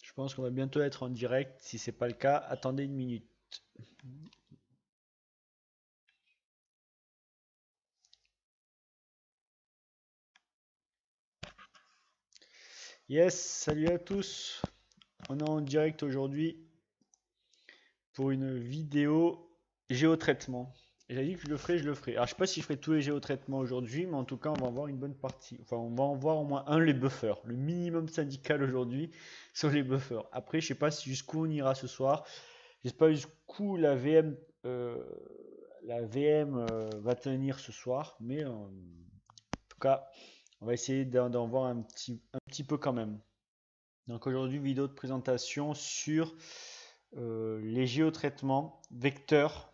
Je pense qu'on va bientôt être en direct. Si c'est pas le cas, attendez une minute. Yes, salut à tous. On est en direct aujourd'hui pour une vidéo géotraitement. J'ai dit que je le ferai, je le ferai. Alors je sais pas si je ferai tous les géotraitements aujourd'hui, mais en tout cas on va en voir une bonne partie. Enfin on va en voir au moins un les buffers. Le minimum syndical aujourd'hui sur les buffers. Après je sais pas si jusqu'où on ira ce soir. Je sais pas jusqu'où la VM va tenir ce soir, mais en tout cas on va essayer d'en voir un petit peu quand même. Donc aujourd'hui, vidéo de présentation sur les géotraitements vecteurs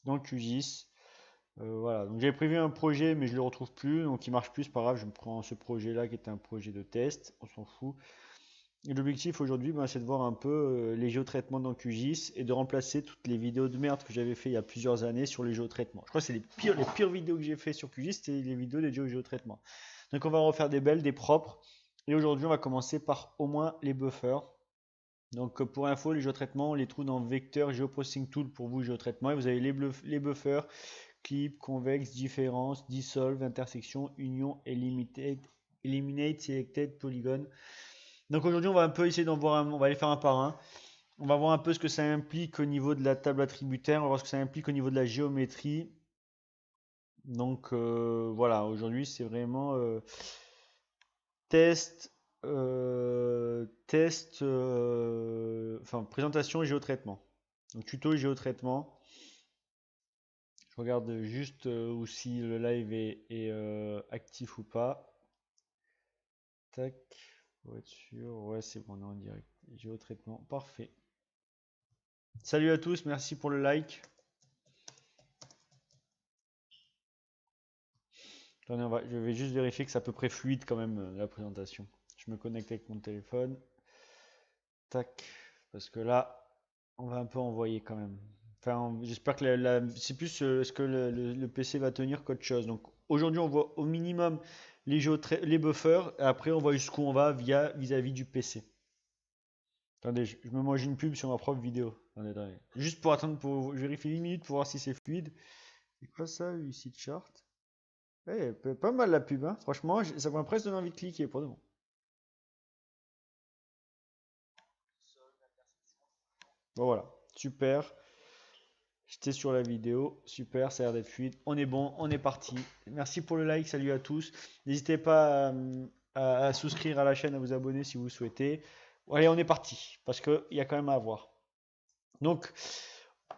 dans QGIS. Voilà, donc j'avais prévu un projet, mais je le retrouve plus, donc il marche plus, c'est pas grave, je me prends ce projet-là qui était un projet de test, on s'en fout. Et l'objectif aujourd'hui, ben, c'est de voir un peu les géotraitements dans QGIS et de remplacer toutes les vidéos de merde que j'avais fait il y a plusieurs années sur les géotraitements. Je crois que c'est les pires vidéos que j'ai fait sur QGIS, c'était les vidéos des géotraitements. Donc on va refaire des belles, des propres. Et aujourd'hui, on va commencer par au moins les buffers. Donc pour info, les géotraitements, on les trouve dans Vector Geoprocessing Tool pour vous, géotraitement. Et vous avez les buffers, clip, convex, différence, dissolve, intersection, union, eliminate, selected, polygon. Donc aujourd'hui, on va un peu essayer d'en voir on va aller faire un par un. On va voir un peu ce que ça implique au niveau de la table attributaire, on va voir ce que ça implique au niveau de la géométrie. Donc voilà, aujourd'hui c'est vraiment enfin présentation et géotraitement. Donc tuto et géotraitement. Je regarde juste où si le live est actif ou pas. Tac, pour être sûr. Ouais, c'est bon, on est en direct. Géotraitement, parfait. Salut à tous, merci pour le like. Attendez, je vais juste vérifier que c'est à peu près fluide quand même la présentation. Je me connecte avec mon téléphone. Tac, parce que là, on va un peu envoyer quand même. Enfin, j'espère que c'est plus est-ce que le PC va tenir qu'autre chose. Donc aujourd'hui, on voit au minimum les buffers, et après on voit jusqu'où on va vis-à-vis du PC. Attendez, je me mange une pub sur ma propre vidéo. Attendez. Juste pour attendre, pour je vérifie 1 minute pour voir si c'est fluide. C'est quoi ça, UC Chart? Eh, pas mal la pub, hein. Franchement, ça m'a presque donné envie de cliquer pour de bon. Bon, voilà, super. J'étais sur la vidéo, super, ça a l'air d'être fluide. On est bon, on est parti. Merci pour le like, salut à tous. N'hésitez pas à souscrire à la chaîne, à vous abonner si vous le souhaitez. Allez, on est parti, parce qu'il y a quand même à voir. Donc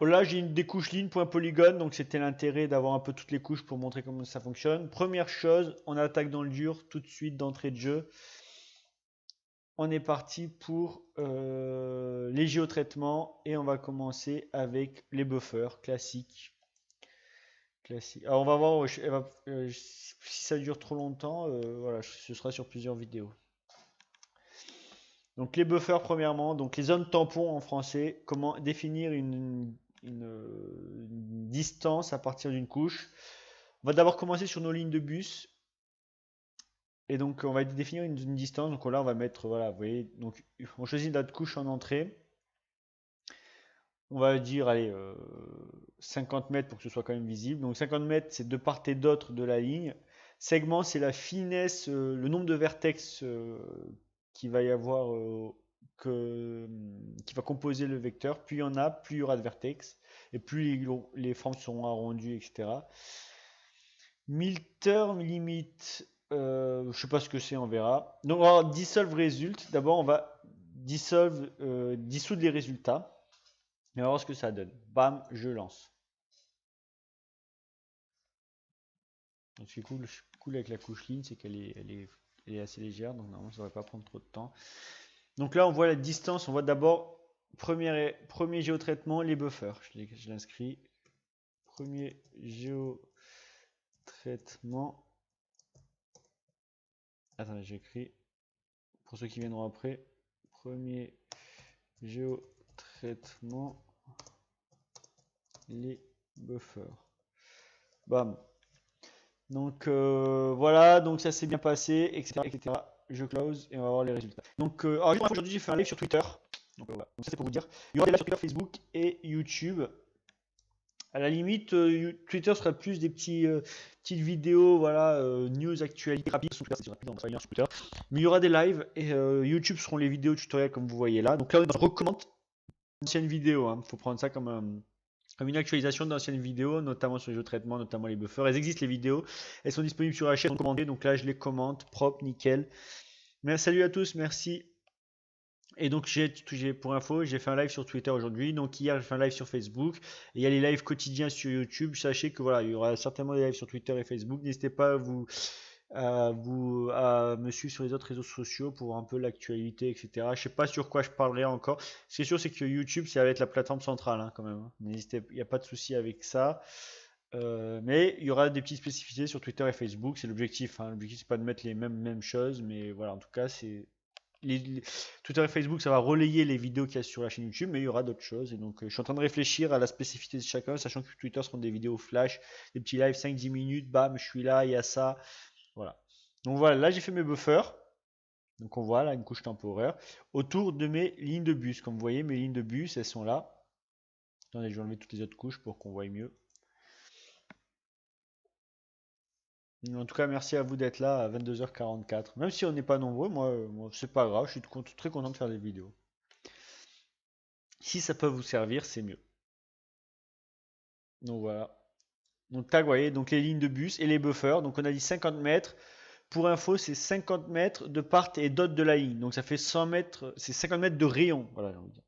là, j'ai des couches lignes point polygone, donc c'était l'intérêt d'avoir un peu toutes les couches pour montrer comment ça fonctionne. Première chose, on attaque dans le dur tout de suite d'entrée de jeu. On est parti pour les géotraitements et on va commencer avec les buffers classiques. Alors on va voir si ça dure trop longtemps, voilà, ce sera sur plusieurs vidéos. Donc les buffers premièrement, donc les zones tampons en français, comment définir une distance à partir d'une couche. On va d'abord commencer sur nos lignes de bus. Et donc on va définir une distance. Donc là on va mettre, voilà, vous voyez, donc on choisit notre couche en entrée. On va dire, allez, 50 mètres pour que ce soit quand même visible. Donc 50 mètres, c'est de part et d'autre de la ligne. Segment, c'est la finesse, le nombre de vertex qu'il va y avoir, qui va composer le vecteur. Plus il y en a, plus il y aura de vertex. Et plus les formes seront arrondies, etc. Milter limite, je ne sais pas ce que c'est, on verra. Donc, alors, dissolve result. D'abord, on va dissoudre les résultats. Et on va voir ce que ça donne. Bam, je lance. Donc, ce qui est cool avec la couche ligne, c'est qu'elle est assez légère. Donc, normalement, ça ne devrait pas prendre trop de temps. Donc là, on voit la distance. On voit d'abord, premier géotraitement, les buffers. Je l'inscris. Premier géotraitement. Attendez, j'écris. Pour ceux qui viendront après. Premier géotraitement les buffers. Bam. Donc voilà, donc ça s'est bien passé, etc., etc. Je close et on va voir les résultats. Donc alors, aujourd'hui j'ai fait un live sur Twitter. Donc, voilà. Donc ça c'est pour vous dire. Il y aura des lives sur Twitter, Facebook et YouTube. À la limite, Twitter sera plus des petites vidéos, voilà, news, actualités rapides. Sur Twitter, c'est rapide, on va sur Twitter. Mais il y aura des lives et YouTube seront les vidéos tutoriels comme vous voyez là. Donc là, on recommande d'anciennes vidéos. Il faut prendre ça comme une actualisation d'anciennes vidéos, notamment sur les jeux de traitement, notamment les buffers. Elles existent les vidéos, elles sont disponibles sur la chaîne recommandée. Donc là, je les commente, propre, nickel. Mais salut à tous, merci. Et donc, pour info, j'ai fait un live sur Twitter aujourd'hui. Donc, hier, j'ai fait un live sur Facebook. Et il y a les lives quotidiens sur YouTube. Sachez que voilà, il y aura certainement des lives sur Twitter et Facebook. N'hésitez pas à me suivre sur les autres réseaux sociaux pour voir un peu l'actualité, etc. Je sais pas sur quoi je parlerai encore. Ce qui est sûr, c'est que YouTube, ça va être la plateforme centrale, hein, quand même, hein. N'hésitez, il n'y a pas de souci avec ça. Mais il y aura des petites spécificités sur Twitter et Facebook. C'est l'objectif, hein. L'objectif, c'est pas de mettre les mêmes choses, mais voilà, en tout cas, c'est Twitter et Facebook, ça va relayer les vidéos qu'il y a sur la chaîne YouTube, mais il y aura d'autres choses. Et donc, je suis en train de réfléchir à la spécificité de chacun, sachant que Twitter seront des vidéos flash, des petits lives 5-10 minutes, bam, je suis là, il y a ça. Voilà. Donc voilà, là j'ai fait mes buffers. Donc on voit là une couche temporaire autour de mes lignes de bus. Comme vous voyez, mes lignes de bus, elles sont là. Attendez, je vais enlever toutes les autres couches pour qu'on voie mieux. En tout cas, merci à vous d'être là à 22h44. Même si on n'est pas nombreux, moi c'est pas grave, je suis très content de faire des vidéos. Si ça peut vous servir, c'est mieux. Donc voilà. Donc tag, vous voyez, donc les lignes de bus et les buffers. Donc on a dit 50 mètres. Pour info, c'est 50 mètres de part et d'autre de la ligne. Donc ça fait 100 mètres, c'est 50 mètres de rayon. Voilà, j'ai envie de dire.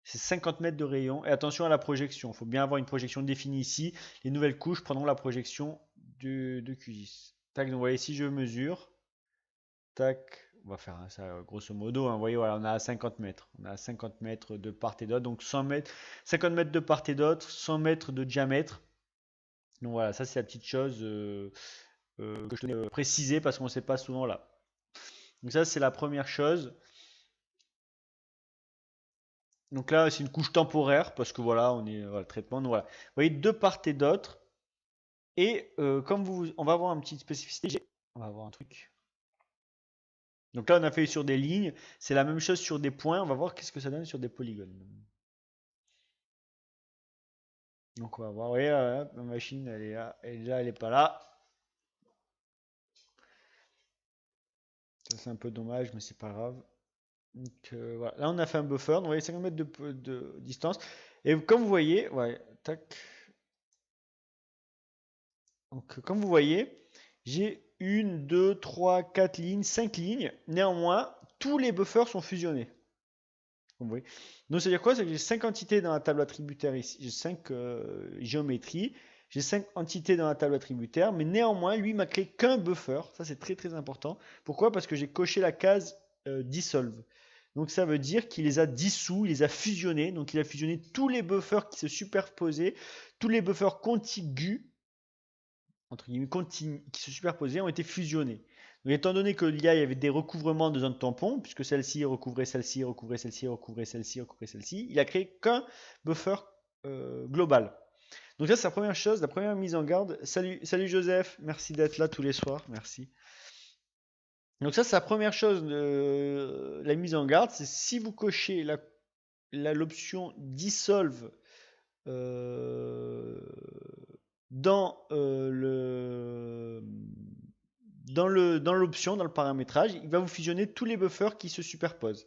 C'est 50 mètres de rayon. Et attention à la projection. Il faut bien avoir une projection définie ici. Les nouvelles couches prendront la projection de QGIS. Tac, donc vous voyez, si je mesure, tac, on va faire ça grosso modo, hein. Vous voyez, voilà, on a à 50 mètres. On a à 50 mètres de part et d'autre. Donc 100 mètres, 50 mètres de part et d'autre, 100 mètres de diamètre. Donc voilà, ça c'est la petite chose que je tenais à préciser parce qu'on ne sait pas souvent là. Donc ça c'est la première chose. Donc là c'est une couche temporaire parce que voilà, on est le traitement. Donc voilà. Vous voyez de part et d'autre. Et on va avoir une petite spécificité. On va avoir un truc. Donc là on a fait sur des lignes. C'est la même chose sur des points. On va voir qu'est-ce que ça donne sur des polygones. Donc on va voir. Vous voyez là, ma machine elle est là. Elle est là, elle n'est pas là. Ça c'est un peu dommage, mais c'est pas grave. Donc voilà. Là on a fait un buffer. Donc, vous voyez 50 mètres de distance. Et comme vous voyez, ouais, tac. Donc comme vous voyez, j'ai une, deux, trois, quatre lignes, 5 lignes. Néanmoins, tous les buffers sont fusionnés. Vous voyez. Donc ça veut dire quoi? C'est que j'ai 5 entités dans la table attributaire ici. J'ai 5 géométries. J'ai 5 entités dans la table attributaire. Mais néanmoins, lui m'a créé qu'un buffer. Ça c'est très très important. Pourquoi? Parce que j'ai coché la case dissolve. Donc ça veut dire qu'il les a dissous, il les a fusionnés. Donc il a fusionné tous les buffers qui se superposaient, tous les buffers contigus entre guillemets, qui se superposaient ont été fusionnés. Donc, étant donné que l'IA, il y avait des recouvrements de zones tampons, puisque celle-ci recouvrait celle-ci, recouvrait celle-ci, recouvrait celle-ci, recouvrait celle-ci, il a créé qu'un buffer global. Donc ça, c'est la première chose, la première mise en garde. Salut, salut Joseph, merci d'être là tous les soirs, merci. Donc ça, c'est la première chose, la mise en garde, c'est si vous cochez l'option dissolve euh, dans dans l'option, dans le paramétrage, il va vous fusionner tous les buffers qui se superposent.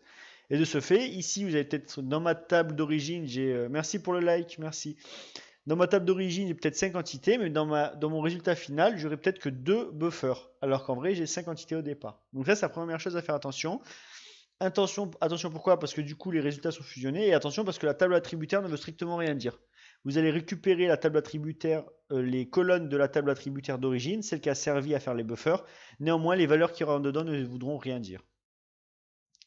Et de ce fait, ici, vous avez peut-être dans ma table d'origine, merci pour le like, merci. Dans ma table d'origine, j'ai peut-être 5 entités, mais dans mon résultat final, j'aurai peut-être que 2 buffers, alors qu'en vrai, j'ai 5 entités au départ. Donc ça, c'est la première chose à faire attention. Attention pourquoi? Parce que du coup, les résultats sont fusionnés. Et attention parce que la table attributaire ne veut strictement rien dire. Vous allez récupérer la table attributaire, les colonnes de la table attributaire d'origine, celle qui a servi à faire les buffers. Néanmoins, les valeurs qui rentrent dedans ne voudront rien dire.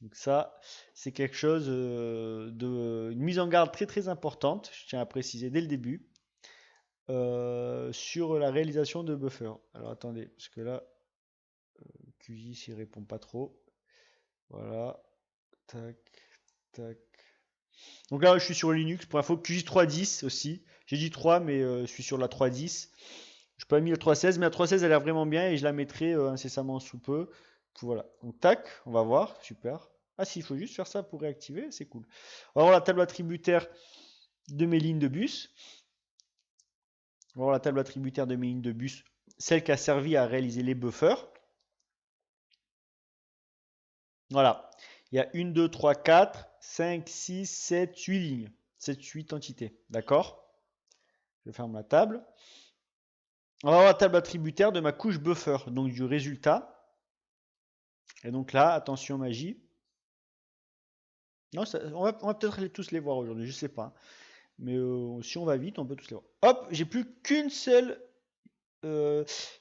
Donc ça, c'est quelque chose une mise en garde très très importante, je tiens à préciser dès le début, sur la réalisation de buffers. Alors attendez, parce que là, QGIS il répond pas trop. Voilà, tac, tac. Donc là, je suis sur Linux. Pour info, QJ3.10 aussi. J'ai dit 3, mais je suis sur la 3.10. Je n'ai pas mis la 3.16, mais la 3.16 elle a l'air vraiment bien et je la mettrai incessamment sous peu. Puis voilà. Donc tac, on va voir. Super. Ah si, il faut juste faire ça pour réactiver, c'est cool. On va voir la table attributaire de mes lignes de bus. On va voir la table attributaire de mes lignes de bus, celle qui a servi à réaliser les buffers. Voilà. Il y a 1, 2, 3, 4, 5, 6, 7, 8 lignes. 7, 8 entités. D'accord? Je ferme la table. On va voir la table attributaire de ma couche buffer, donc du résultat. Et donc là, attention magie. Non, on va peut-être tous les voir aujourd'hui, je sais pas. Mais si on va vite, on peut tous les voir. Hop, j'ai plus qu'une seule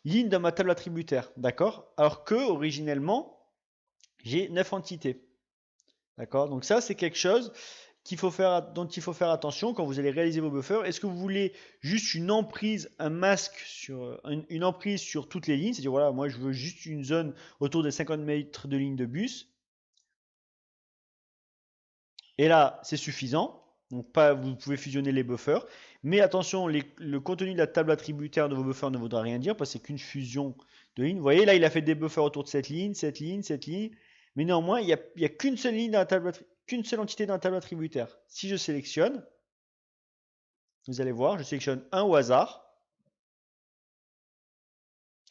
ligne dans ma table attributaire, d'accord? Alors que originellement, j'ai 9 entités. D'accord? Donc ça, c'est quelque chose dont il faut faire attention quand vous allez réaliser vos buffers. Est-ce que vous voulez juste une emprise, un masque sur une emprise sur toutes les lignes? C'est-à-dire, voilà, moi je veux juste une zone autour des 50 mètres de ligne de bus. Et là, c'est suffisant. Donc pas, vous pouvez fusionner les buffers. Mais attention, le contenu de la table attributaire de vos buffers ne voudra rien dire parce que c'est qu'une fusion de lignes. Vous voyez, là, il a fait des buffers autour de cette ligne, cette ligne, cette ligne. Mais néanmoins, il n'y a qu'une seule ligne dans la table, qu'une seule entité dans la table attributaire. Si je sélectionne, vous allez voir, je sélectionne un au hasard.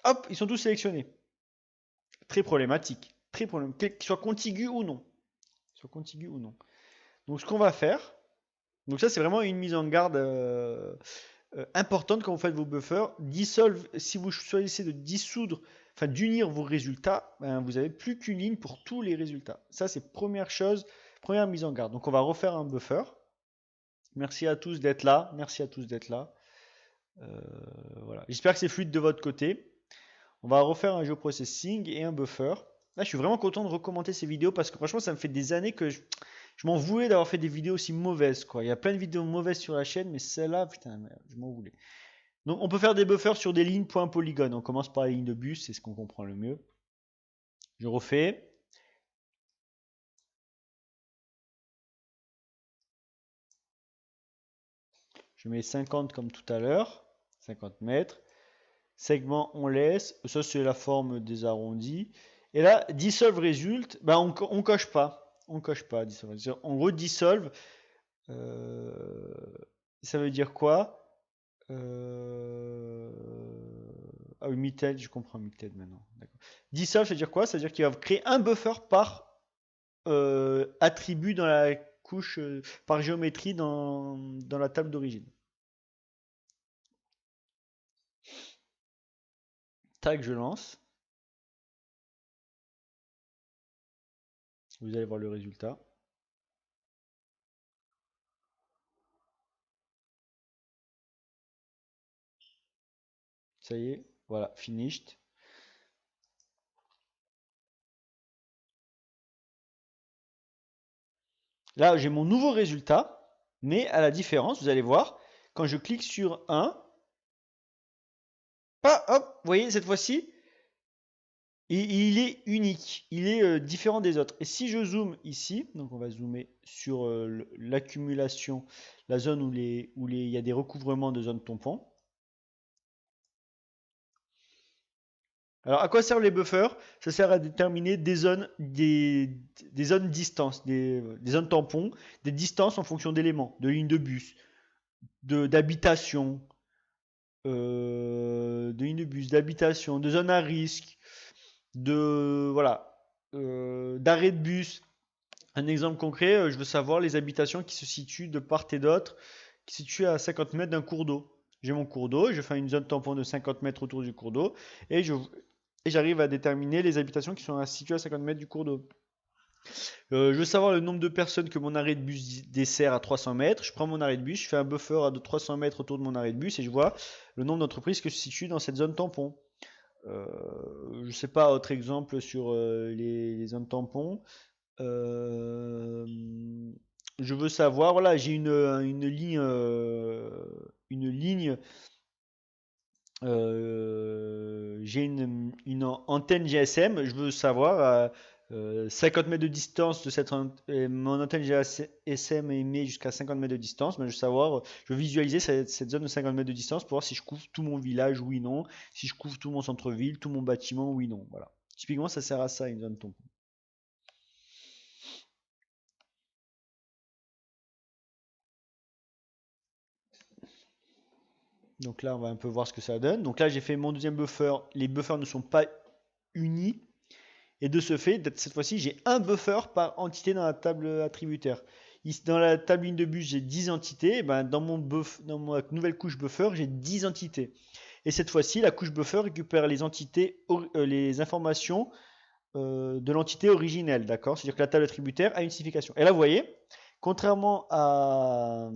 Hop, ils sont tous sélectionnés. Très problématique. Très problématique. Qu'ils soient contigus ou non. Soit contigus ou non. Donc ce qu'on va faire, donc ça c'est vraiment une mise en garde importante quand vous faites vos buffers. Si vous choisissez de dissoudre, enfin d'unir vos résultats, ben, vous n'avez plus qu'une ligne pour tous les résultats. Ça c'est première chose, première mise en garde. Donc on va refaire un buffer. Merci à tous d'être là. Merci à tous d'être là. Voilà. J'espère que c'est fluide de votre côté. On va refaire un geoprocessing et un buffer. Là, je suis vraiment content de recommander ces vidéos parce que franchement, ça me fait des années que je m'en voulais d'avoir fait des vidéos aussi mauvaises, quoi. Il y a plein de vidéos mauvaises sur la chaîne, mais celle-là, putain, je m'en voulais. Donc, on peut faire des buffers sur des lignes point polygone. On commence par les lignes de bus, c'est ce qu'on comprend le mieux. Je refais. Je mets 50 comme tout à l'heure. 50 mètres. Segment, on laisse. Ça, c'est la forme des arrondis. Et là, dissolve result, ben on coche pas. On coche pas. Dissolve. On redissolve. Ça veut dire quoi? Ah oui, Mittel, je comprends Mittel maintenant. Dissolve, ça veut dire quoi? Ça veut dire qu'il va créer un buffer par attribut dans la couche, par géométrie dans la table d'origine. Tac, je lance. Vous allez voir le résultat. Ça y est, voilà, finished. Là, j'ai mon nouveau résultat, mais à la différence, vous allez voir, quand je clique sur 1, hop, vous voyez, cette fois-ci, il est unique, il est différent des autres. Et si je zoome ici, donc on va zoomer sur l'accumulation, la zone où il y a des recouvrements de zones tampons. Alors, à quoi servent les buffers? Ça sert à déterminer des zones, des zones distances, des zones tampons, des distances en fonction d'éléments, de lignes de bus, d'habitation, de lignes de bus, d'habitation, de zones à risque, voilà, d'arrêt de bus. Un exemple concret, je veux savoir les habitations qui se situent de part et d'autre, qui se situent à 50 mètres d'un cours d'eau. J'ai mon cours d'eau, je fais une zone tampon de 50 mètres autour du cours d'eau, et j'arrive à déterminer les habitations qui sont situées à 50 mètres du cours d'eau. Je veux savoir le nombre de personnes que mon arrêt de bus dessert à 300 mètres. Je prends mon arrêt de bus, je fais un buffer à 300 mètres autour de mon arrêt de bus et je vois le nombre d'entreprises qui se situent dans cette zone tampon. Je ne sais pas, autre exemple sur les zones tampons. Je veux savoir, voilà, j'ai une ligne, j'ai une antenne GSM. Je veux savoir 50 mètres de distance de mon antenne GSM émet jusqu'à 50 mètres de distance. Ben, je veux visualiser cette zone de 50 mètres de distance pour voir si je couvre tout mon village, oui, non. Si je couvre tout mon centre-ville, tout mon bâtiment, oui, non. Voilà. Typiquement, ça sert à ça, une zone tampon. Donc là, on va un peu voir ce que ça donne. Donc là, j'ai fait mon deuxième buffer. Les buffers ne sont pas unis. Et de ce fait, cette fois-ci, j'ai un buffer par entité dans la table attributaire. Dans la table ligne de bus, j'ai 10 entités. Et ben, dans ma nouvelle couche buffer, j'ai 10 entités. Et cette fois-ci, la couche buffer récupère les entités, les informations de l'entité originelle. D'accord? C'est-à-dire que la table attributaire a une signification. Et là, vous voyez, contrairement à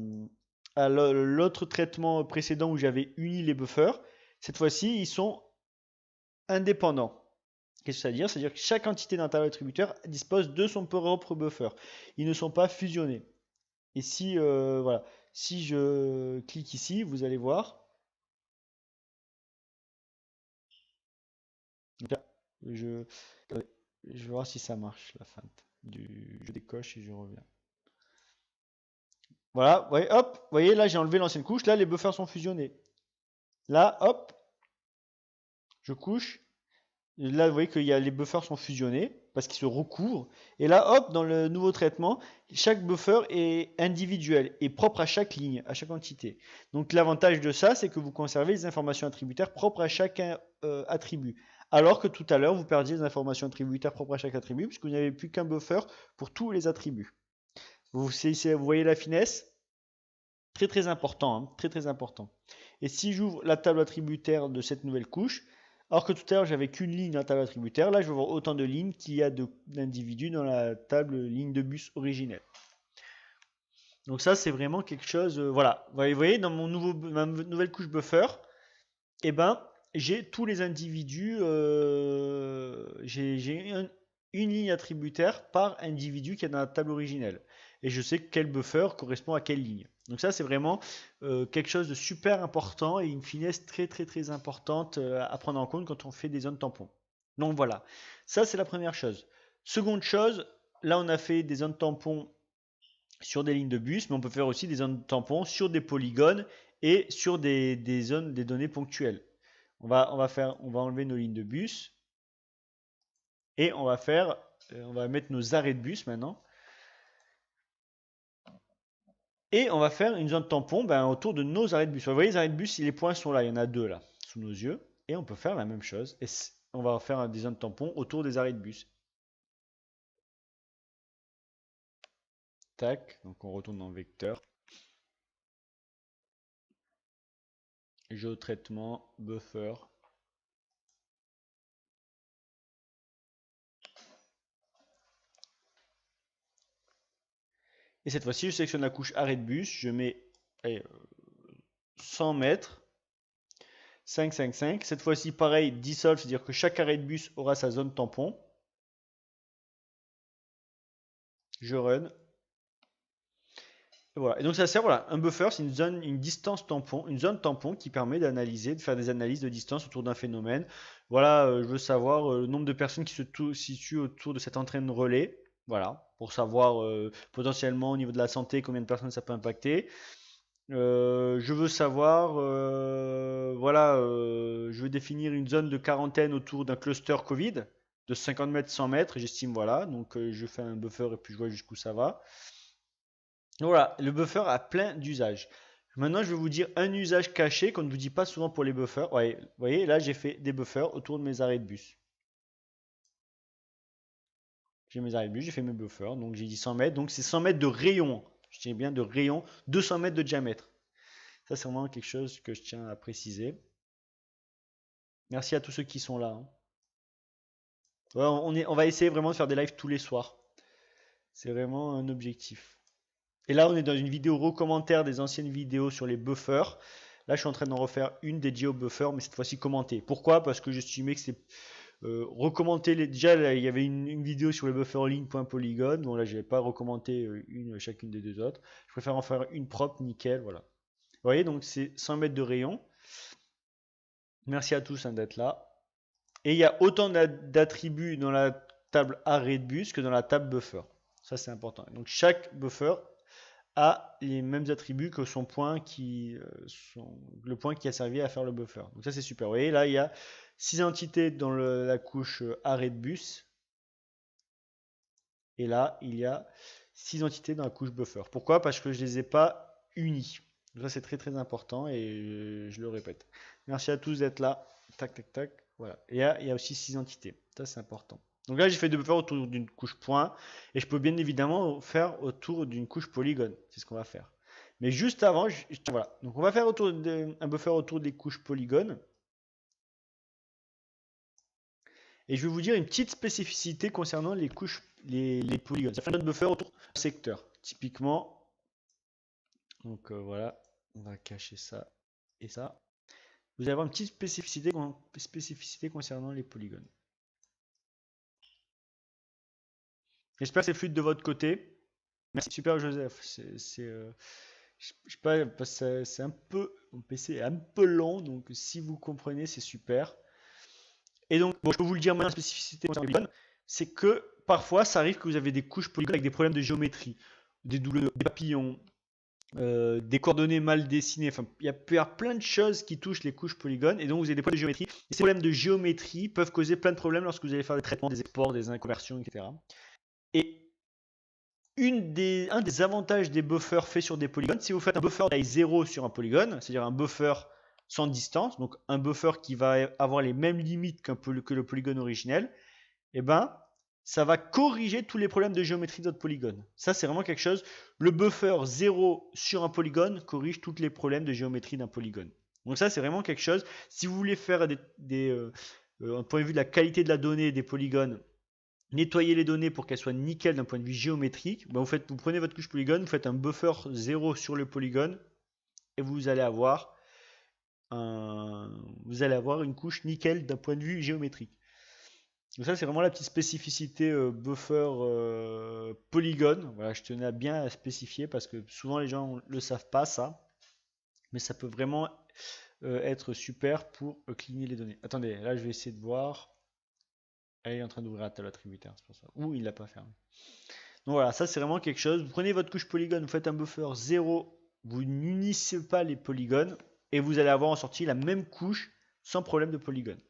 l'autre traitement précédent où j'avais uni les buffers, cette fois-ci, ils sont indépendants. Qu'est-ce que ça veut dire? C'est-à-dire que chaque entité d'un table attributeur dispose de son propre buffer. Ils ne sont pas fusionnés. Et si, voilà, si je clique ici, vous allez voir. Je, je vais voir si ça marche, la feinte. Je décoche et je reviens. Voilà, vous voyez, hop, vous voyez, là j'ai enlevé l'ancienne couche, là les buffers sont fusionnés. Là, hop, je couche. Là, vous voyez que les buffers sont fusionnés parce qu'ils se recouvrent. Et là, hop, dans le nouveau traitement, chaque buffer est individuel et propre à chaque ligne, à chaque entité. Donc l'avantage de ça, c'est que vous conservez les informations attributaires propres à chaque attribut. Alors que tout à l'heure, vous perdiez les informations attributaires propres à chaque attribut puisque vous n'avez plus qu'un buffer pour tous les attributs. Vous voyez la finesse? Très très important, hein, très très important. Et si j'ouvre la table attributaire de cette nouvelle couche, alors que tout à l'heure j'avais qu'une ligne dans la table attributaire, là je vais voir autant de lignes qu'il y a d'individus dans la table ligne de bus originelle. Donc ça c'est vraiment quelque chose, voilà. Vous voyez dans ma nouvelle couche buffer, eh ben, j'ai tous les individus, j'ai une ligne attributaire par individu qui est dans la table originelle. Et je sais quel buffer correspond à quelle ligne. Donc ça, c'est vraiment quelque chose de super important et une finesse très très très importante à prendre en compte quand on fait des zones tampons. Donc voilà, ça c'est la première chose. Seconde chose, là on a fait des zones tampons sur des lignes de bus, mais on peut faire aussi des zones tampons sur des polygones et sur des zones, des données ponctuelles. On va enlever nos lignes de bus et on va mettre nos arrêts de bus maintenant. Et on va faire une zone tampon autour de nos arrêts de bus. Vous voyez, les arrêts de bus, les points sont là. Il y en a deux là, sous nos yeux. Et on peut faire la même chose. Et on va faire des zones tampons autour des arrêts de bus. Tac. Donc on retourne dans le vecteur. Géotraitement, buffer. Et cette fois-ci, je sélectionne la couche arrêt de bus. Je mets 100 mètres. 5, 5, 5. Cette fois-ci, pareil, dissolve, c'est-à-dire que chaque arrêt de bus aura sa zone tampon. Je run. Et voilà. Et donc ça sert, voilà, un buffer, c'est une distance tampon, une zone tampon qui permet d'analyser, de faire des analyses de distance autour d'un phénomène. Voilà, je veux savoir le nombre de personnes qui se situent autour de cette antenne relais. Voilà, pour savoir potentiellement au niveau de la santé combien de personnes ça peut impacter. Je veux savoir, voilà, je veux définir une zone de quarantaine autour d'un cluster Covid de 50 mètres, 100 mètres, j'estime, voilà. Donc je fais un buffer et puis je vois jusqu'où ça va. Voilà, le buffer a plein d'usages. Maintenant, je vais vous dire un usage caché qu'on ne vous dit pas souvent pour les buffers. Ouais, vous voyez, là, j'ai fait des buffers autour de mes arrêts de bus. J'ai mes arrêts de bus, j'ai fait mes buffers. Donc, j'ai dit 100 mètres. Donc, c'est 100 mètres de rayon. Je tiens bien de rayon, 200 mètres de diamètre. Ça, c'est vraiment quelque chose que je tiens à préciser. Merci à tous ceux qui sont là, hein. Ouais, on va essayer vraiment de faire des lives tous les soirs. C'est vraiment un objectif. Et là, on est dans une vidéo recommentaire des anciennes vidéos sur les buffers. Là, je suis en train d'en refaire une dédiée aux buffers, mais cette fois-ci commentée. Pourquoi? Parce que j'estimais que c'est recommenter. Déjà, là, il y avait une vidéo sur les bufferlink.polygon. Bon, là, je n'avais pas recommenté chacune des deux autres. Je préfère en faire une propre, nickel. Voilà. Vous voyez, donc c'est 100 mètres de rayon. Merci à tous d'être là. Et il y a autant d'attributs dans la table arrêt de bus que dans la table buffer. Ça, c'est important. Donc, chaque buffer a les mêmes attributs que son point le point qui a servi à faire le buffer. Donc, ça, c'est super. Vous voyez, là, il y a 6 entités dans la couche arrêt de bus. Et là, il y a 6 entités dans la couche buffer. Pourquoi? Parce que je ne les ai pas unies. Donc ça, c'est très très important et je le répète. Merci à tous d'être là. Tac, tac, tac. Voilà. Et il y a aussi 6 entités. Ça, c'est important. Donc là, j'ai fait deux buffers autour d'une couche point. Et je peux bien évidemment faire autour d'une couche polygone. C'est ce qu'on va faire. Mais juste avant, voilà. Donc on va faire un buffer autour des couches polygones. Et je vais vous dire une petite spécificité concernant les couches, les polygones. Ça fait notre buffer autour d'un secteur. Typiquement, donc voilà, on va cacher ça et ça. Vous allez avoir une petite spécificité concernant les polygones. J'espère que c'est fluide de votre côté. Merci, super Joseph. Je sais pas, c'est un peu, mon PC est un peu lent, donc si vous comprenez, c'est super. Et donc, bon, je peux vous le dire maintenant, la spécificité concernant les polygones, c'est que parfois, ça arrive que vous avez des couches polygones avec des problèmes de géométrie, des papillons, des coordonnées mal dessinées. Enfin, il y a plein de choses qui touchent les couches polygones, et donc vous avez des problèmes de géométrie. Et ces problèmes de géométrie peuvent causer plein de problèmes lorsque vous allez faire des traitements, des exports, des inconversions, etc. Et un des avantages des buffers faits sur des polygones, si vous faites un buffer taille 0 sur un polygone, c'est-à-dire un buffer sans distance, donc un buffer qui va avoir les mêmes limites que le polygone originel, et ben ça va corriger tous les problèmes de géométrie de votre polygone. Ça, c'est vraiment quelque chose. Le buffer 0 sur un polygone corrige tous les problèmes de géométrie d'un polygone. Donc ça, c'est vraiment quelque chose. Si vous voulez faire un point de vue de la qualité de la donnée des polygones, nettoyer les données pour qu'elles soient nickel d'un point de vue géométrique, ben vous prenez votre couche polygone, vous faites un buffer 0 sur le polygone, et vous allez avoir une couche nickel d'un point de vue géométrique. Donc ça, c'est vraiment la petite spécificité buffer polygone. Voilà, je tenais à bien spécifier parce que souvent les gens ne le savent pas ça, mais ça peut vraiment être super pour cleaner les données. Attendez, là je vais essayer de voir. Elle est en train d'ouvrir la table attributaire, c'est pour ça. Ou il l'a pas fermé. Donc voilà, ça c'est vraiment quelque chose. Vous prenez votre couche polygone, vous faites un buffer 0, vous n'unissez pas les polygones et vous allez avoir en sortie la même couche sans problème de polygone.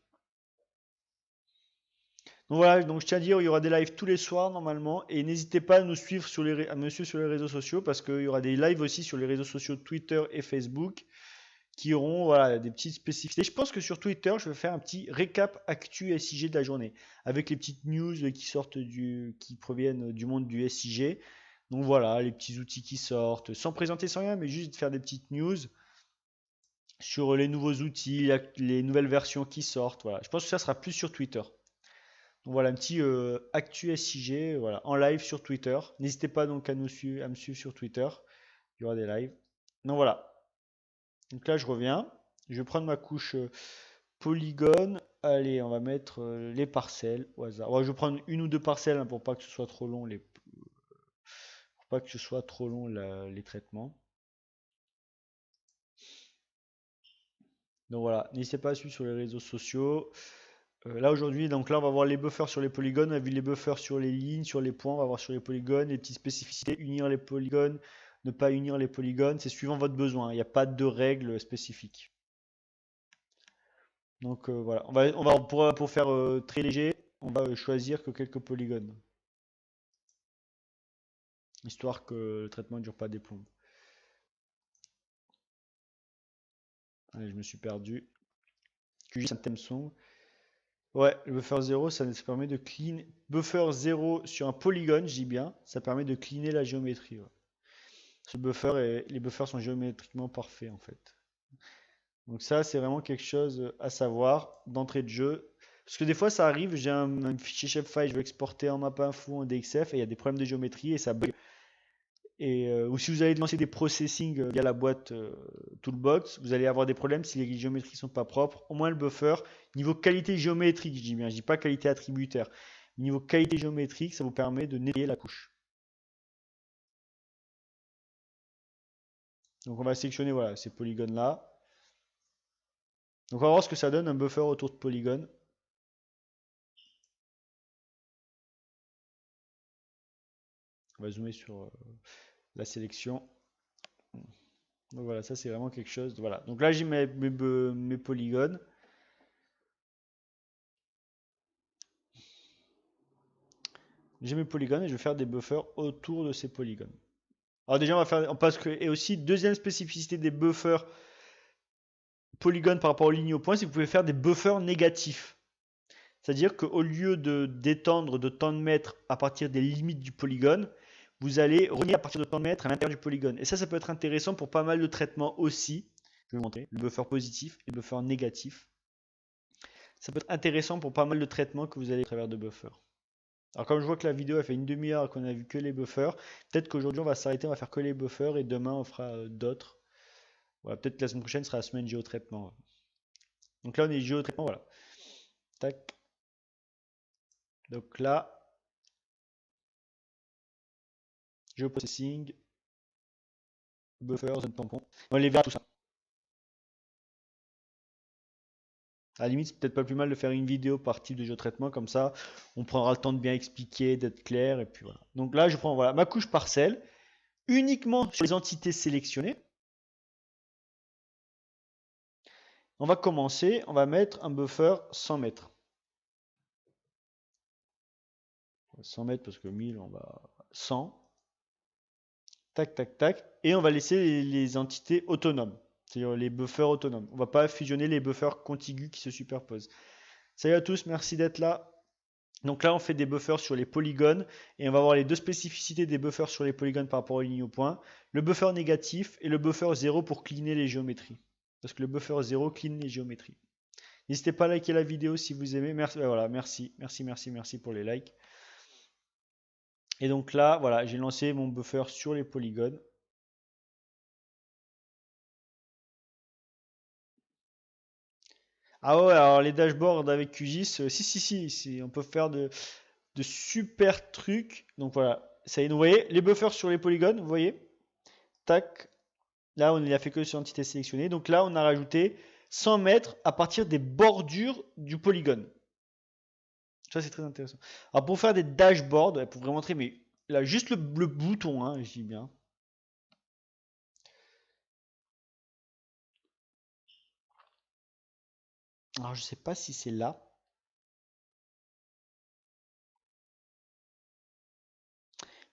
Donc voilà, donc je tiens à dire, il y aura des lives tous les soirs normalement, et n'hésitez pas à me suivre sur les réseaux sociaux, parce qu'il y aura des lives aussi sur les réseaux sociaux Twitter et Facebook, qui auront voilà, des petites spécificités. Je pense que sur Twitter, je vais faire un petit récap actu SIG de la journée, avec les petites news qui proviennent du monde du SIG. Donc voilà, les petits outils qui sortent, sans présenter, sans rien, mais juste faire des petites news sur les nouveaux outils, les nouvelles versions qui sortent. Voilà. Je pense que ça sera plus sur Twitter. Donc voilà, un petit actu SIG voilà, en live sur Twitter. N'hésitez pas donc à me suivre sur Twitter. Il y aura des lives. Donc voilà. Donc là, je reviens. Je vais prendre ma couche polygone. Allez, on va mettre les parcelles au hasard. Ouais, je vais prendre une ou deux parcelles hein, pour pas que ce soit trop long les traitements. Donc voilà, n'hésitez pas à suivre sur les réseaux sociaux. Là aujourd'hui, donc là on va voir les buffers sur les polygones, on a vu les buffers sur les lignes, sur les points, on va voir sur les polygones, les petites spécificités, unir les polygones, ne pas unir les polygones, c'est suivant votre besoin, il n'y a pas de règles spécifiques. Donc voilà, pour faire très léger, on va choisir que quelques polygones, histoire que le traitement ne dure pas des plombs. Allez, je me suis perdu. QGIS un thème son. Ouais, le buffer 0, ça permet de clean. Buffer 0 sur un polygone, je dis bien, ça permet de cleaner la géométrie. Ouais. Les buffers sont géométriquement parfaits en fait. Donc ça, c'est vraiment quelque chose à savoir d'entrée de jeu. Parce que des fois, ça arrive, j'ai un fichier shapefile, je veux exporter en map.info, en DXF, et il y a des problèmes de géométrie et ça bug. Ou si vous allez lancer des processing via la boîte Toolbox, vous allez avoir des problèmes si les géométries sont pas propres. Au moins le buffer, niveau qualité géométrique, je dis bien, je dis pas qualité attributaire. Niveau qualité géométrique, ça vous permet de nettoyer la couche. Donc on va sélectionner voilà, ces polygones là. Donc on va voir ce que ça donne un buffer autour de polygones. On va zoomer sur la sélection. Donc voilà, ça c'est vraiment quelque chose. Voilà. Donc là j'ai mes polygones. J'ai mes polygones et je vais faire des buffers autour de ces polygones. Alors déjà on va faire, parce que, et aussi deuxième spécificité des buffers polygones par rapport aux lignes au point, c'est que vous pouvez faire des buffers négatifs. C'est-à-dire qu'au lieu d'étendre de tant de mètres à partir des limites du polygone, vous allez relier à partir de tant de mètres à l'intérieur du polygone. Et ça peut être intéressant pour pas mal de traitements aussi. Je vais vous montrer le buffer positif et le buffer négatif. Ça peut être intéressant pour pas mal de traitements que vous allez à travers de buffers. Alors comme je vois que la vidéo a fait une demi-heure et qu'on a vu que les buffers, peut-être qu'aujourd'hui on va s'arrêter, on va faire que les buffers et demain on fera d'autres. Voilà, peut-être que la semaine prochaine sera la semaine géotraitement. Donc là on est géotraitement, voilà. Tac. Donc là, géoprocessing, buffer, zone tampon. On les verra tout ça. À la limite, c'est peut-être pas plus mal de faire une vidéo par type de géotraitement, comme ça, on prendra le temps de bien expliquer, d'être clair, et puis voilà. Donc là, je prends voilà, ma couche parcelle, uniquement sur les entités sélectionnées. On va commencer, on va mettre un buffer 100 mètres. 100 mètres parce que 1000, on va 100. Tac, tac, tac. Et on va laisser les entités autonomes, c'est-à-dire les buffers autonomes. On ne va pas fusionner les buffers contigus qui se superposent. Salut à tous, merci d'être là. Donc là, on fait des buffers sur les polygones et on va voir les deux spécificités des buffers sur les polygones par rapport aux lignes au point. Le buffer négatif et le buffer 0 pour cleaner les géométries. Parce que le buffer 0 clean les géométries. N'hésitez pas à liker la vidéo si vous aimez. Merci, voilà, merci pour les likes. Et donc là, voilà, j'ai lancé mon buffer sur les polygones. Ah ouais, alors les dashboards avec QGIS, si, on peut faire de super trucs. Donc voilà, ça y est, vous voyez, les buffers sur les polygones, vous voyez, tac, là on a fait que sur l'entité sélectionnée. Donc là, on a rajouté 100 mètres à partir des bordures du polygone. Ça, c'est très intéressant. Alors pour faire des dashboards, pour vous montrer, mais là, juste le bouton, hein, je dis bien. Alors je sais pas si c'est là.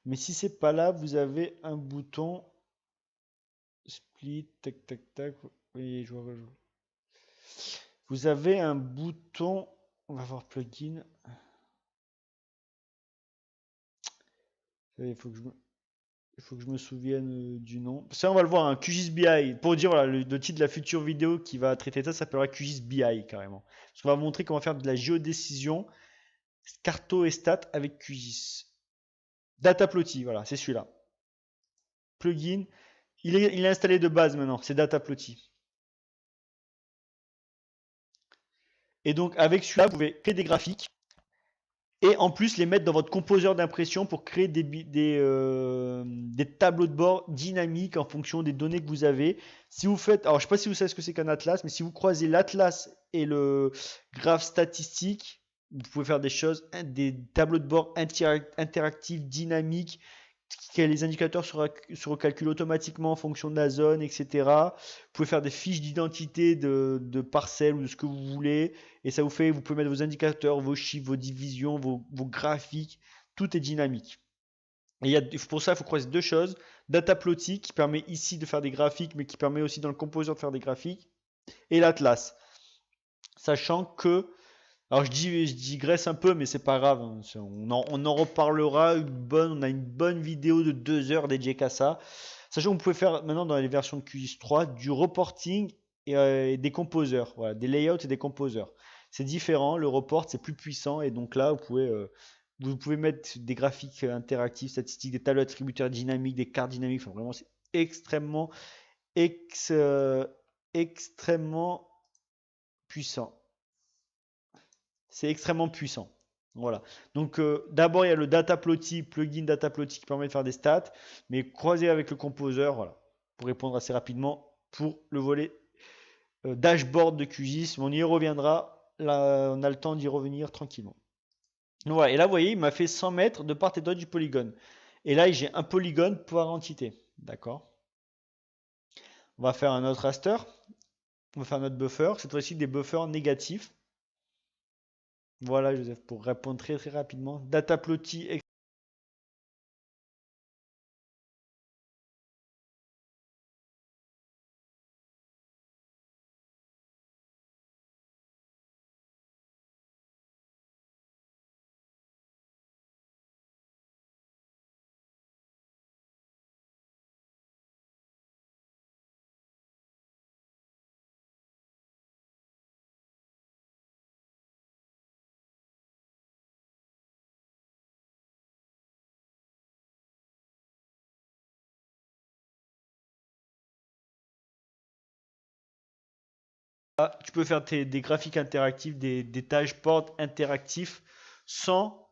Mais si c'est pas là, vous avez un bouton split, tac, tac, tac. Oui, je vois. Vous avez un bouton, on va voir plugin. Il faut que je me souvienne du nom. Ça, on va le voir, un QGIS BI. Pour dire voilà, le titre de la future vidéo qui va traiter ça s'appellera QGIS BI carrément. Parce qu'on va montrer comment faire de la géodécision, carto et stat avec QGIS. Dataplotty, voilà, c'est celui-là. Plugin. Il est installé de base maintenant, c'est Dataplotty. Et donc avec celui-là, vous pouvez créer des graphiques et en plus les mettre dans votre composeur d'impression pour créer des tableaux de bord dynamiques en fonction des données que vous avez. Si vous faites, alors je ne sais pas si vous savez ce que c'est qu'un atlas, mais si vous croisez l'atlas et le graphe statistique, vous pouvez faire des choses, des tableaux de bord interactifs, dynamiques, les indicateurs seront calculés automatiquement en fonction de la zone, etc. Vous pouvez faire des fiches d'identité de parcelles ou de ce que vous voulez. Et ça vous fait, vous pouvez mettre vos indicateurs, vos chiffres, vos divisions, vos graphiques. Tout est dynamique. Et pour ça, il faut croiser deux choses. Dataplotty qui permet ici de faire des graphiques, mais qui permet aussi dans le composeur de faire des graphiques. Et l'Atlas. Sachant que alors je digresse un peu, mais c'est pas grave, hein. On en reparlera. On a une bonne vidéo de 2 heures dédiée qu'à ça. Sachant que vous pouvez faire maintenant dans les versions de QGIS 3 du reporting et des composeurs, voilà, des layouts et des composeurs. C'est différent, le report c'est plus puissant et donc là vous pouvez mettre des graphiques interactifs, statistiques, des tableaux attributaires dynamiques, des cartes dynamiques. Enfin, vraiment c'est extrêmement puissant. C'est extrêmement puissant. Voilà. Donc d'abord il y a le Dataplotty, plugin Dataplotty qui permet de faire des stats, mais croisé avec le composeur, voilà, pour répondre assez rapidement pour le volet dashboard de QGIS. On y reviendra. Là, on a le temps d'y revenir tranquillement. Donc, voilà. Et là, vous voyez, il m'a fait 100 mètres de part et d'autre du polygone. Et là, j'ai un polygone par entité. D'accord? On va faire un autre raster. On va faire notre buffer. Cette fois-ci, des buffers négatifs. Voilà, Joseph, pour répondre très très rapidement. Dataplotty. Tu peux faire des graphiques interactifs, des dashboards interactifs sans,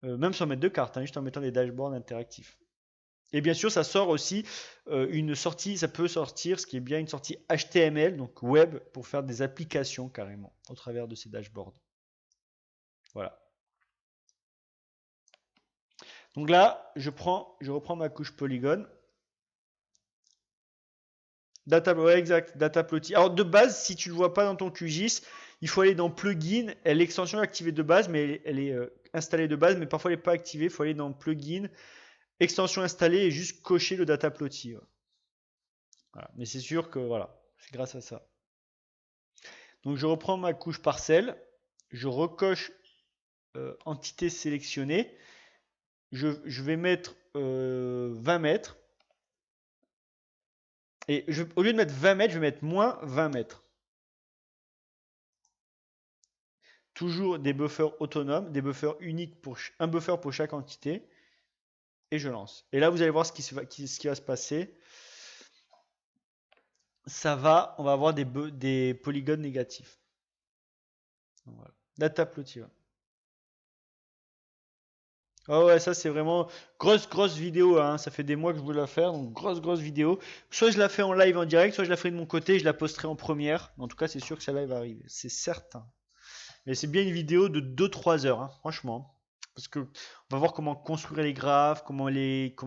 même sans mettre de carte, hein, juste en mettant des dashboards interactifs. Et bien sûr, ça sort aussi une sortie, ça peut sortir, ce qui est bien, une sortie HTML, donc web, pour faire des applications carrément au travers de ces dashboards. Voilà. Donc là, je reprends ma couche polygone. Ouais, exact, Dataplotty. Alors de base, si tu ne le vois pas dans ton QGIS, il faut aller dans Plugin. L'extension est activée de base, mais elle est installée de base, mais parfois elle n'est pas activée. Il faut aller dans Plugin, extension installée et juste cocher le Dataplotty. Voilà. Mais c'est sûr que voilà, c'est grâce à ça. Donc je reprends ma couche parcelle, je recoche entité sélectionnée, je vais mettre 20 mètres. Et au lieu de mettre 20 mètres, je vais mettre moins 20 mètres. Toujours des buffers autonomes, des buffers uniques pour un buffer pour chaque entité. Et je lance. Et là, vous allez voir ce qui va se passer. On va avoir des polygones négatifs. Voilà. Dataplotty. Ouais. Oh ouais, ça c'est vraiment grosse vidéo, hein. Ça fait des mois que je voulais la faire, donc grosse vidéo. Soit je la fais en live en direct, soit je la ferai de mon côté, je la posterai en première. En tout cas, c'est sûr que celle-là va arriver, c'est certain. Mais c'est bien une vidéo de 2-3 heures, hein, franchement. Parce que on va voir comment construire les graphes, comment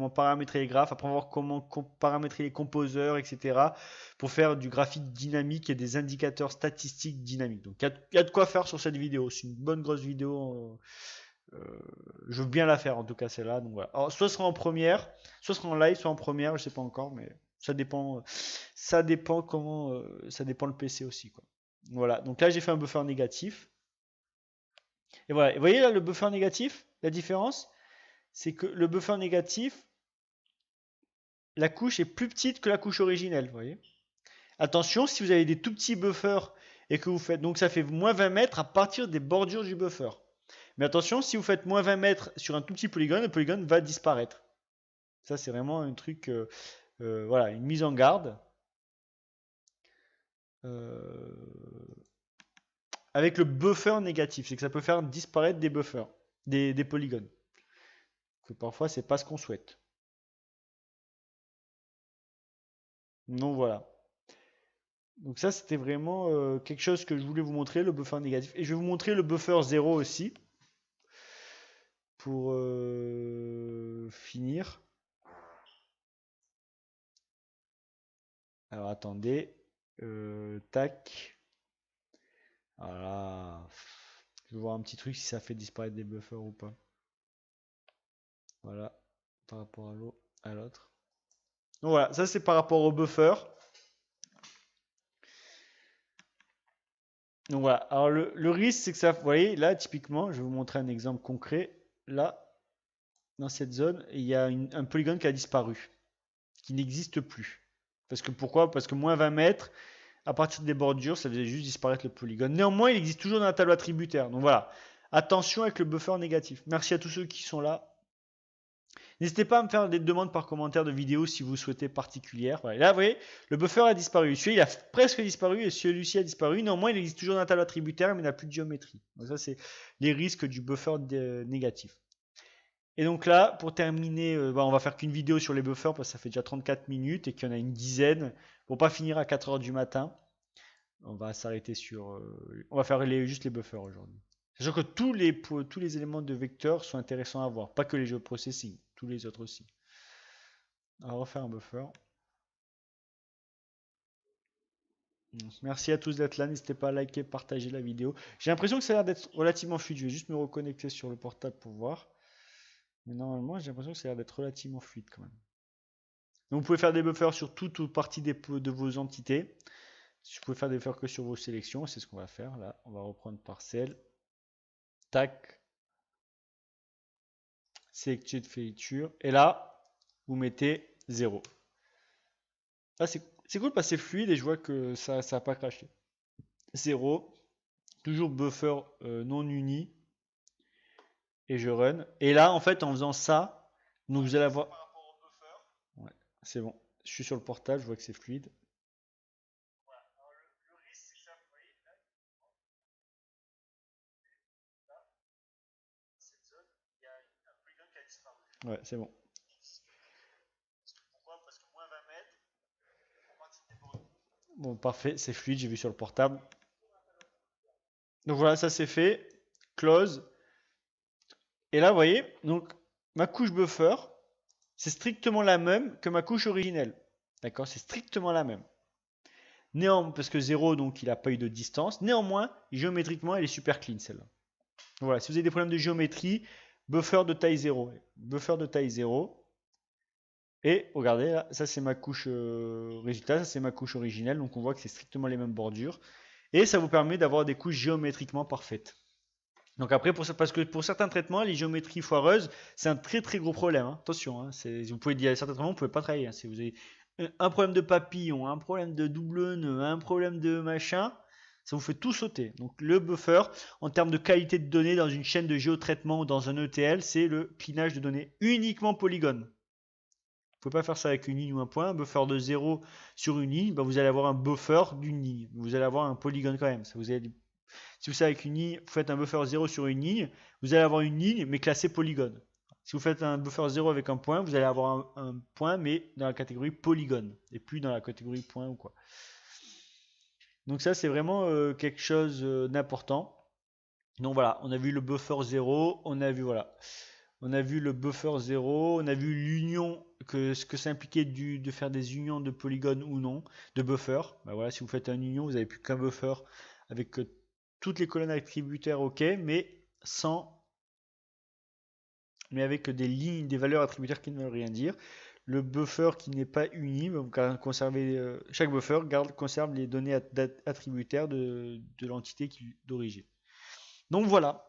paramétrer les graphes, après on va voir comment paramétrer les composeurs, etc. Pour faire du graphique dynamique et des indicateurs statistiques dynamiques. Donc il y a de quoi faire sur cette vidéo. C'est une bonne grosse vidéo. Je veux bien la faire en tout cas celle-là. Donc voilà. Alors, soit ce sera en première, soit ce sera en live, soit en première, je sais pas encore, mais ça dépend. Ça dépend comment. Ça dépend le PC aussi, quoi. Voilà. Donc là j'ai fait un buffer négatif. Et voilà. Et vous voyez là le buffer négatif, la différence, c'est que le buffer négatif, la couche est plus petite que la couche originelle. Vous voyez. Attention, si vous avez des tout petits buffers et que vous faites, donc ça fait moins 20 mètres à partir des bordures du buffer. Mais attention, si vous faites moins 20 mètres sur un tout petit polygone, le polygone va disparaître. Ça, c'est vraiment un truc, voilà, une mise en garde. Avec le buffer négatif, c'est que ça peut faire disparaître des buffers, des polygones. Que parfois, c'est pas ce qu'on souhaite. Donc voilà. Donc ça, c'était vraiment quelque chose que je voulais vous montrer, le buffer négatif. Et je vais vous montrer le buffer 0 aussi. Pour finir. Alors attendez. Tac. Voilà. Je vais voir un petit truc si ça fait disparaître des buffers ou pas. Voilà. Par rapport à l'autre. Donc voilà, ça c'est par rapport au buffer. Donc voilà. Alors le risque, c'est que ça. Vous voyez, là, typiquement, je vais vous montrer un exemple concret. Là, dans cette zone, il y a un polygone qui a disparu. Qui n'existe plus. Parce que pourquoi? Parce que moins 20 mètres, à partir des bordures, ça faisait juste disparaître le polygone. Néanmoins, il existe toujours dans la table attributaire. Donc voilà, attention avec le buffer négatif. Merci à tous ceux qui sont là. N'hésitez pas à me faire des demandes par commentaire de vidéos si vous souhaitez particulières. Voilà. Là, vous voyez, le buffer a disparu. Celui-là, il a presque disparu et celui-ci a disparu. Néanmoins, il existe toujours dans la table attributaire, mais il n'a plus de géométrie. Donc ça, c'est les risques du buffer négatif. Et donc là, pour terminer, on va faire qu'une vidéo sur les buffers parce que ça fait déjà 34 minutes et qu'il y en a une dizaine. Pour pas finir à 4 heures du matin. On va s'arrêter sur. On va faire juste les buffers aujourd'hui. Sachant que tous les éléments de vecteur sont intéressants à voir, pas que les jeux processing. tous les autres aussi. On va refaire un buffer. Merci à tous d'être là. N'hésitez pas à liker, partager la vidéo. J'ai l'impression que ça a l'air d'être relativement fluide. Je vais juste me reconnecter sur le portable pour voir. Mais normalement, j'ai l'impression que ça a l'air d'être relativement fluide quand même. Donc, vous pouvez faire des buffers sur toute ou partie de vos entités. Vous pouvez faire des buffers que sur vos sélections. C'est ce qu'on va faire là. On va reprendre parcelle. Tac. Sélectionner de feature. Et là, vous mettez 0. Là, c'est cool parce que c'est fluide et je vois que ça n'a pas craché. 0. Toujours buffer non uni. Et je run. Et là, en fait, en faisant ça, donc vous allez avoir. Ouais, c'est bon. Je suis sur le portable, je vois que c'est fluide. Ouais, c'est bon. Bon, parfait, c'est fluide, j'ai vu sur le portable. Donc voilà, ça c'est fait. Close. Et là, vous voyez, donc ma couche buffer, c'est strictement la même que ma couche originelle. D'accord, c'est strictement la même. Néanmoins, parce que 0, donc il n'a pas eu de distance. Néanmoins, géométriquement, elle est super clean celle-là. Voilà, si vous avez des problèmes de géométrie, buffer de taille 0. Buffer de taille 0. Et regardez, là, ça c'est ma couche résultat, ça c'est ma couche originelle. Donc on voit que c'est strictement les mêmes bordures. Et ça vous permet d'avoir des couches géométriquement parfaites. Donc après, parce que pour certains traitements, les géométries foireuses, c'est un très très gros problème. Hein. Attention, hein, vous pouvez dire certains traitements, vous ne pouvez pas travailler. Hein. Si vous avez un problème de papillon, un problème de double nœud, un problème de machin, ça vous fait tout sauter. Donc le buffer, en termes de qualité de données dans une chaîne de géotraitement ou dans un ETL, c'est le cleanage de données uniquement polygone. Vous ne pouvez pas faire ça avec une ligne ou un point. Un buffer de 0 sur une ligne, ben vous allez avoir un buffer d'une ligne. Vous allez avoir un polygone quand même. Si vous faites avec une ligne, vous faites un buffer 0 sur une ligne, vous allez avoir une ligne mais classée polygone. Si vous faites un buffer 0 avec un point, vous allez avoir un point mais dans la catégorie polygone et plus dans la catégorie point ou quoi. Donc ça c'est vraiment quelque chose d'important. Donc voilà, on a vu le buffer 0, on a vu voilà. On a vu le buffer 0, on a vu l'union, ce que ça impliquait de faire des unions de polygones ou non, de buffer. Ben voilà, si vous faites un union, vous n'avez plus qu'un buffer avec toutes les colonnes attributaires, ok, mais avec des lignes, des valeurs attributaires qui ne veulent rien dire. Le buffer qui n'est pas uni, chaque buffer conserve les données attributaires de l'entité d'origine. Donc voilà.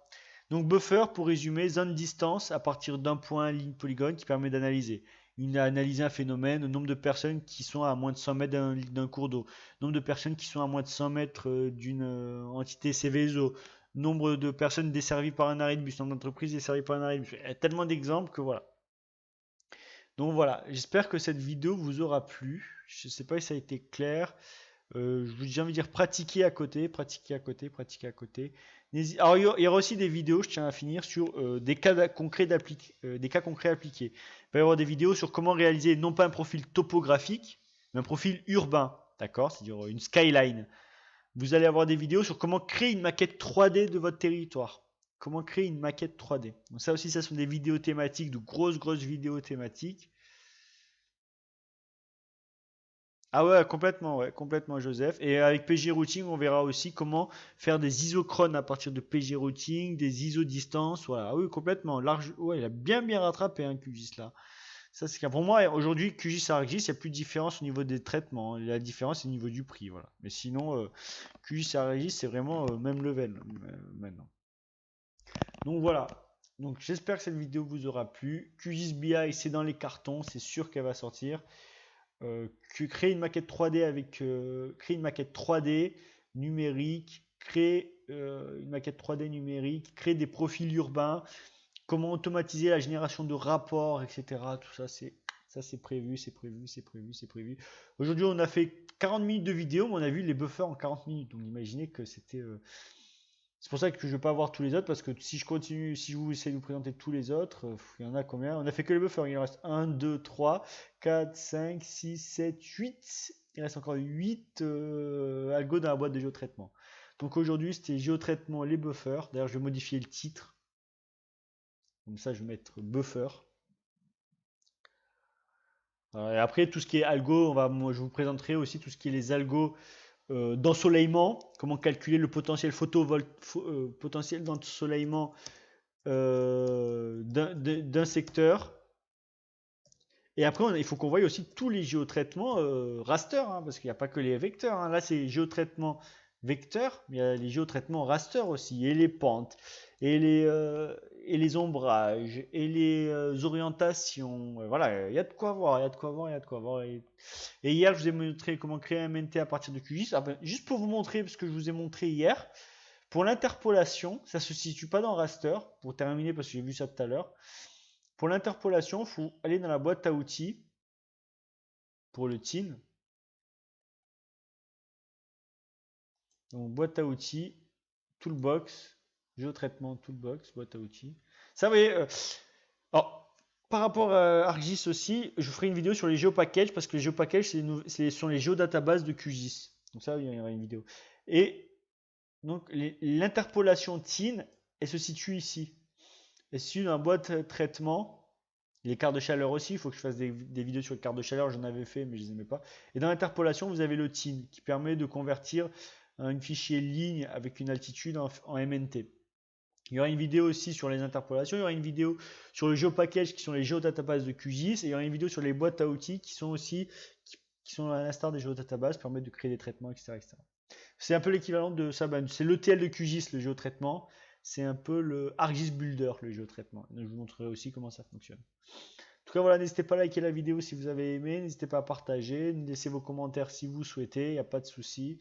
Donc buffer, pour résumer, zone distance à partir d'un point, ligne, polygone qui permet d'analyser. Analyser un phénomène, nombre de personnes qui sont à moins de 100 mètres d'un cours d'eau, nombre de personnes qui sont à moins de 100 mètres d'une entité Céveso, nombre de personnes desservies par un arrêt de bus, nombre d'entreprises desservies par un arrêt de bus. Il y a tellement d'exemples que voilà. Donc voilà, j'espère que cette vidéo vous aura plu. Je ne sais pas si ça a été clair. J'ai envie de dire pratiquer à côté, pratiquer à côté, pratiquer à côté. Alors il y aura aussi des vidéos, je tiens à finir, sur des cas concrets appliqués. Il va y avoir des vidéos sur comment réaliser non pas un profil topographique, mais un profil urbain, d'accord, c'est-à-dire une skyline. Vous allez avoir des vidéos sur comment créer une maquette 3D de votre territoire. Comment créer une maquette 3D. Donc ça aussi, ça sont des vidéos thématiques, de grosses vidéos thématiques. Ah ouais, complètement Joseph. Et avec PG Routing, on verra aussi comment faire des isochrones à partir de PG Routing, des isodistances. Voilà, ah oui, complètement. Large, ouais, il a bien rattrapé un QGIS là. Ça, c'est pour moi, aujourd'hui, QGIS ArcGIS, il n'y a plus de différence au niveau des traitements. La différence, c'est au niveau du prix. Voilà. Mais sinon, QGIS ArcGIS, c'est vraiment même level maintenant. Donc voilà. Donc j'espère que cette vidéo vous aura plu. QGIS BI, c'est dans les cartons, c'est sûr qu'elle va sortir. Créer une maquette 3D créer une maquette 3D numérique, créer une maquette 3D numérique, créer des profils urbains, comment automatiser la génération de rapports, etc. Tout ça, c'est prévu. Aujourd'hui, on a fait 40 minutes de vidéo, mais on a vu les buffers en 40 minutes. Donc imaginez que c'était c'est pour ça que je ne vais pas voir tous les autres, parce que si je continue, si je vous essaie de vous présenter tous les autres, il y en a combien? On a fait que les buffers, il en reste 1, 2, 3, 4, 5, 6, 7, 8. Il reste encore 8 algos dans la boîte de géotraitement. Donc aujourd'hui, c'était géotraitement, les buffers. D'ailleurs, je vais modifier le titre. Comme ça, je vais mettre buffer. Et après, tout ce qui est algo, moi, je vous présenterai aussi tout ce qui est les algos d'ensoleillement, comment calculer le potentiel potentiel d'ensoleillement d'un secteur. Et après, il faut qu'on voie aussi tous les géotraitements raster, hein, parce qu'il n'y a pas que les vecteurs, hein. Là, c'est géotraitement vecteur, mais il y a les géotraitements raster aussi, et les pentes, et les ombrages, et les orientations. Voilà, il y a de quoi voir, il y a de quoi voir, il y a de quoi voir. Et hier, je vous ai montré comment créer un MNT à partir de QGIS. Ah ben, juste pour vous montrer, parce que je vous ai montré hier, pour l'interpolation, ça se situe pas dans raster, pour terminer, parce que j'ai vu ça tout à l'heure. Pour l'interpolation, il faut aller dans la boîte à outils pour le TIN. Donc, boîte à outils, toolbox, géotraitement, toolbox, boîte à outils. Ça, vous voyez. Alors, par rapport à ArcGIS aussi, je ferai une vidéo sur les géopackages parce que les géopackages, ce sont les géodatabases de QGIS. Donc, ça, il y aura une vidéo. Et donc, l'interpolation TIN, elle se situe ici. Elle se situe dans la boîte traitement. Les cartes de chaleur aussi, il faut que je fasse des vidéos sur les cartes de chaleur, j'en avais fait mais je ne les aimais pas. Et dans l'interpolation, vous avez le TIN qui permet de convertir un fichier ligne avec une altitude en MNT. Il y aura une vidéo aussi sur les interpolations, il y aura une vidéo sur les géopackages qui sont les géodatabases de QGIS, et il y aura une vidéo sur les boîtes à outils qui sont aussi, qui sont à l'instar des géodatabases, permettent de créer des traitements, etc. etc. C'est un peu l'équivalent de ça, c'est l'ETL de QGIS, le géotraitement, c'est un peu le ArcGIS Builder, le géotraitement. Donc, je vous montrerai aussi comment ça fonctionne. En tout cas, voilà, n'hésitez pas à liker la vidéo si vous avez aimé, n'hésitez pas à partager, laissez vos commentaires si vous souhaitez, il n'y a pas de souci.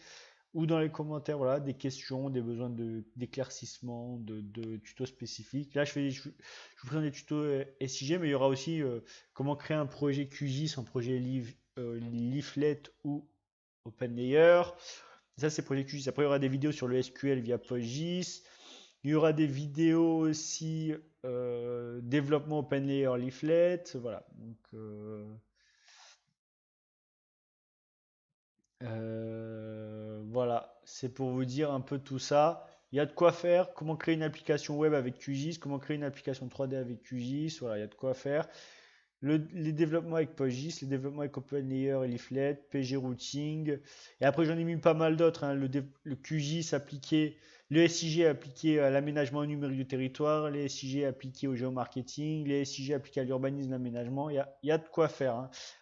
Ou dans les commentaires, voilà, des questions, des besoins d'éclaircissement, de tutos spécifiques. Là, je vous présente des tutos SIG, mais il y aura aussi comment créer un projet QGIS, un projet Leaflet ou OpenLayer. Ça, c'est projet QGIS. Après, il y aura des vidéos sur le SQL via PostGIS. Il y aura des vidéos aussi développement OpenLayer Leaflet. Voilà. Donc, voilà, c'est pour vous dire un peu tout ça. Il y a de quoi faire, comment créer une application web avec QGIS, comment créer une application 3D avec QGIS, voilà, il y a de quoi faire. Les développements avec PostGIS, les développements avec OpenLayer et Leaflet, PG Routing. Et après, j'en ai mis pas mal d'autres, hein. Le QGIS appliqué, le SIG appliqué à l'aménagement numérique du territoire, les SIG appliqués au géomarketing, les SIG appliqués à l'urbanisme, l'aménagement. Il y a de quoi faire, hein.